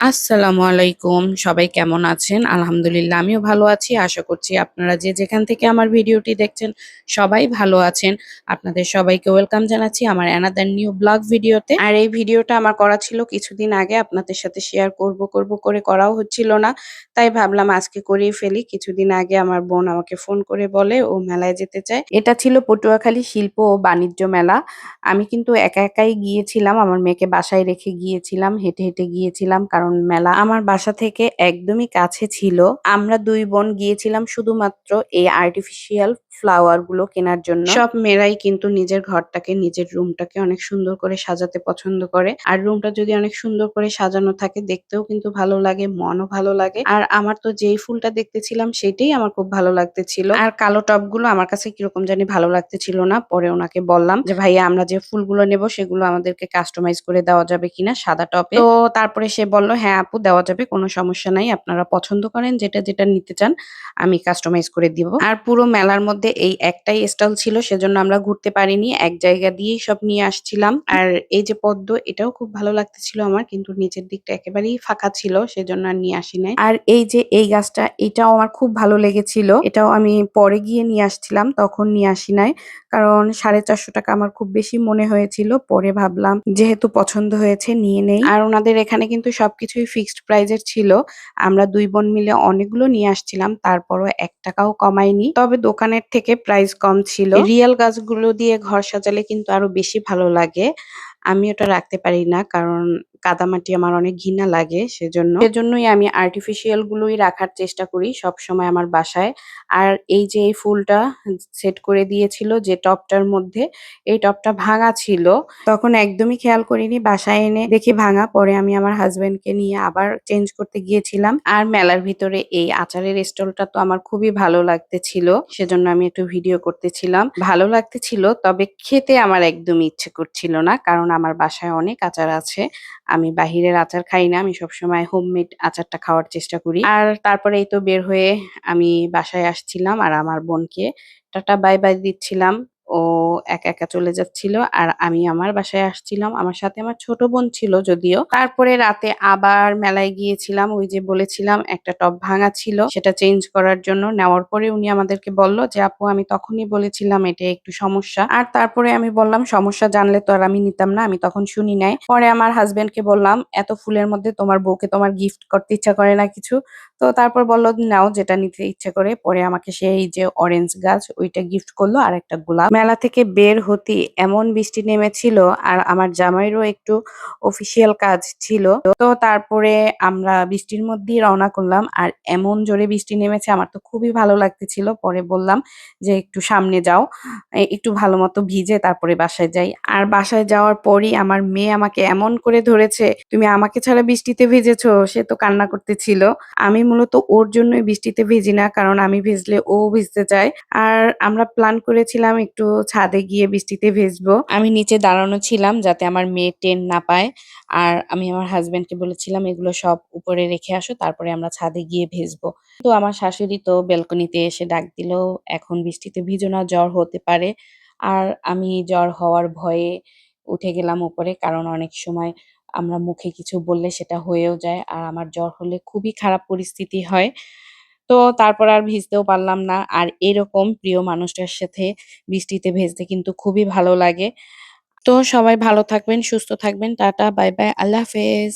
আসসালামু আলাইকুম। সবাই কেমন আছেন? আলহামদুলিল্লাহ আমিও ভালো আছি। আশা করছি আপনারা যে যেখান থেকে আমার ভিডিওটি দেখছেন সবাই ভালো আছেন। আপনাদের সবাইকে ওয়েলকাম জানাচ্ছি আমার অ্যানাদার নিউ ব্লগ ভিডিওতে। আর এই ভিডিওটা আমার করা ছিল কিছুদিন আগে আপনাদের সাথে শেয়ার করব করে করাও হচ্ছিল না। তাই ভাবলাম আজকে করেই ফেলি। কিছুদিন আগে আমার বোন আমাকে ফোন করে বলে ও মেলায় যেতে চায়। এটা ছিল পটুয়াখালী শিল্প ও বাণিজ্য মেলা। আমি কিন্তু একা একাই গিয়েছিলাম। আমার মেয়েকে বাসায় রেখে গিয়েছিলাম। হেঁটে, হেঁটে গিয়েছিলাম। কারণ মেলা আমার বাসা থেকে একদমই কাছে ছিল। আমরা ২ বোন গিয়েছিলাম শুধুমাত্র এই আর্টিফিশিয়াল ফ্লাওয়ার গুলো কেনার জন্য। সব মেয়েরাই কিন্তু নিজের ঘরটাকে, নিজের রুমটাকে অনেক সুন্দর করে সাজাতে পছন্দ করে। আর রুমটা যদি অনেক সুন্দর করে সাজানো থাকে দেখতেও কিন্তু ভালো লাগে, মনও ভালো লাগে। আর আমার তো যেই ফুলটা দেখতেছিলাম সেটাই আমার খুব ভালো লাগতেছিল। আর কালো টবগুলো আমার কাছে কিরকম জানি ভালো লাগতেছিল না। পরে ওনাকে বললাম যে, "ভাইয়া আমরা যে ফুলগুলো নেব সেগুলো আমাদেরকে কাস্টমাইজ করে দেওয়া যাবে কিনা সাদা টবে?" তো তারপরে সে বলল, "হ্যাঁ আপু দেওয়া যাবে। কোনো সমস্যা নাই। আপনারা পছন্দ করেন যেটা নিতে চান আমি কাস্টমাইজ করে দিব।" আর পুরো মেলার মধ্যে এই একটাই স্টল ছিল সেজন্য আমরা ঘুরতে পারিনি। এক জায়গা দিয়েই সব নিয়ে আসছিলাম। আর এই যে পদ্ম এটাও খুব ভালো লাগতেছিল আমার কিন্তু নিচের দিকটা একেবারেই ফাঁকা ছিল সেজন্য আর নিয়ে আসি নাই। আর এই যে এই গাছটা এটাও আমার খুব ভালো লেগেছিল। এটাও আমি পরে গিয়ে নিয়ে আসছিলাম তখন নিয়ে আসি নাই। কারণ ৳৪৫০ আমার খুব বেশি মনে হয়েছিল। পরে ভাবলাম যেহেতু পছন্দ হয়েছে নিয়ে নেই। আর ওনাদের এখানে কিন্তু সবকিছুই ফিক্সড প্রাইস এর ছিল। আমরা ২ বোন মিলে অনেকগুলো নিয়ে আসছিলাম। তারপরও ৳১ কমায়নি। তবে দোকানের থেকে প্রাইস কম ছিল। রিয়াল গাছগুলো দিয়ে ঘর সাজালে কিন্তু আরো বেশি ভালো লাগে। আমি ওটা রাখতে পারি না কারণ কাদামাটি আমার অনেক ঘৃণা লাগে সেজন্যই আমি আর্টিফিশিয়াল গুলোই রাখার চেষ্টা করি সবসময় আমার বাসায়। আর এই যে এই ফুলটা সেট করে দিয়েছিল যে টবটার মধ্যে, এই টবটা ভাঙা ছিল। তখন একদমই খেয়াল করিনি। বাসায় এনে দেখি ভাঙা। পরে আমি আমার হাসব্যান্ডকে নিয়ে আবার চেঞ্জ করতে গিয়েছিলাম। আর মেলার ভিতরে এই আচারের স্টলটা তো আমার খুবই ভালো লাগতেছিল। সেজন্য আমি একটু ভিডিও করতেছিলাম। ভালো লাগতেছিল তবে খেতে আমার একদমই ইচ্ছে করছিল না। কারণ আমার বাসায় অনেক আচার আছে। আমি বাহিরের আচার খাই না। আমি সবসময় হোমমেড আচারটা খাওয়ার চেষ্টা করি। আর তারপরে এই তো বের হয়ে আমি বাসায় আসছিলাম আর আমার বোনকে টাটা বাই বাই দিচ্ছিলাম। ও একা, একা চলে যাচ্ছিল। আর আমি আমার বাসায় আসছিলাম। আমার সাথে আমার ছোট বোন ছিল যদিও। তারপরে রাতে আবার মেলায় গিয়েছিলাম। ওই যে বলেছিলাম একটা টব ভাঙা ছিল। সেটা চেঞ্জ করার জন্য নেওয়ার পরে উনি আমাদেরকে বলল যে, "আপু আমি তখনই বলেছিলাম এটা একটু সমস্যা।" আর তারপরে আমি বললাম, "সমস্যা জানলে তো আর আমি নিতাম না। আমি তখন শুনি নাই।" পরে আমার হাসব্যান্ডকে বললাম, "এত ফুলের মধ্যে তোমার বউকে তোমার গিফট করতে ইচ্ছা করে না কিছু?" তো তারপর বলল, "নাও যেটা নিতে ইচ্ছে করে।" পরে আমাকে সেই যে অরেঞ্জ গাছ ওইটা গিফট করলো আর একটা গোলাপ। মেলা থেকে বের হতেই এমন বৃষ্টি নেমেছিল আর আমার জামাইরও একটু অফিসিয়াল কাজ ছিল। তো তারপরে আমরা বৃষ্টির মধ্যেই রওনা করলাম। আর এমন জোরে বৃষ্টি নেমেছে আমার তো খুবই ভালো লাগতেছিল। পরে বললাম যে, "একটু সামনে যাও। একটু ভালোমতো ভিজে তারপরে বাসায় যাই।" আর বাসায় যাওয়ার পরই আমার মেয়ে আমাকে এমন করে ধরেছে, "তুমি আমাকে ছাড়া বৃষ্টিতে ভিজেছো?" সে তো কান্না করতেছিল। আমি মূলত ওর জন্যই বৃষ্টিতে ভিজি না। কারণ আমি ভিজলে ও ভিজতে চায়। আর আমরা প্ল্যান করেছিলাম একটু ছাদে গিয়ে বৃষ্টিতে ভিজবো। আমি নিচে দাঁড়ানো ছিলাম যাতে আমার মেয়ে টের না পায়। আর আমি আমার হাসব্যান্ডকে বলেছিলাম, "এগুলো সব উপরে রেখে আসো তারপরে আমরা ছাদে গিয়ে ভিজবো।" তো আমার শাশুড়ি তো ব্যালকনিতে এসে ডাক দিল, "এখন বৃষ্টিতে ভিজো না, জ্বর হতে পারে।" আর আমি জ্বর হওয়ার ভয়ে উঠে গেলাম উপরে। কারণ অনেক সময় আমরা মুখে কিছু বললে সেটা হয়েও যায়। আর আমার জ্বর হলে খুবই খারাপ পরিস্থিতি হয়। তো তারপর আর ভিজতেও পারলাম না। আর এরকম প্রিয় মানুষটার সাথে বৃষ্টিতে ভিজতে কিন্তু খুবই ভালো লাগে। তো সবাই ভালো থাকবেন, সুস্থ থাকবেন। টাটা, বাই বাই, আল্লাহ হাফেজ।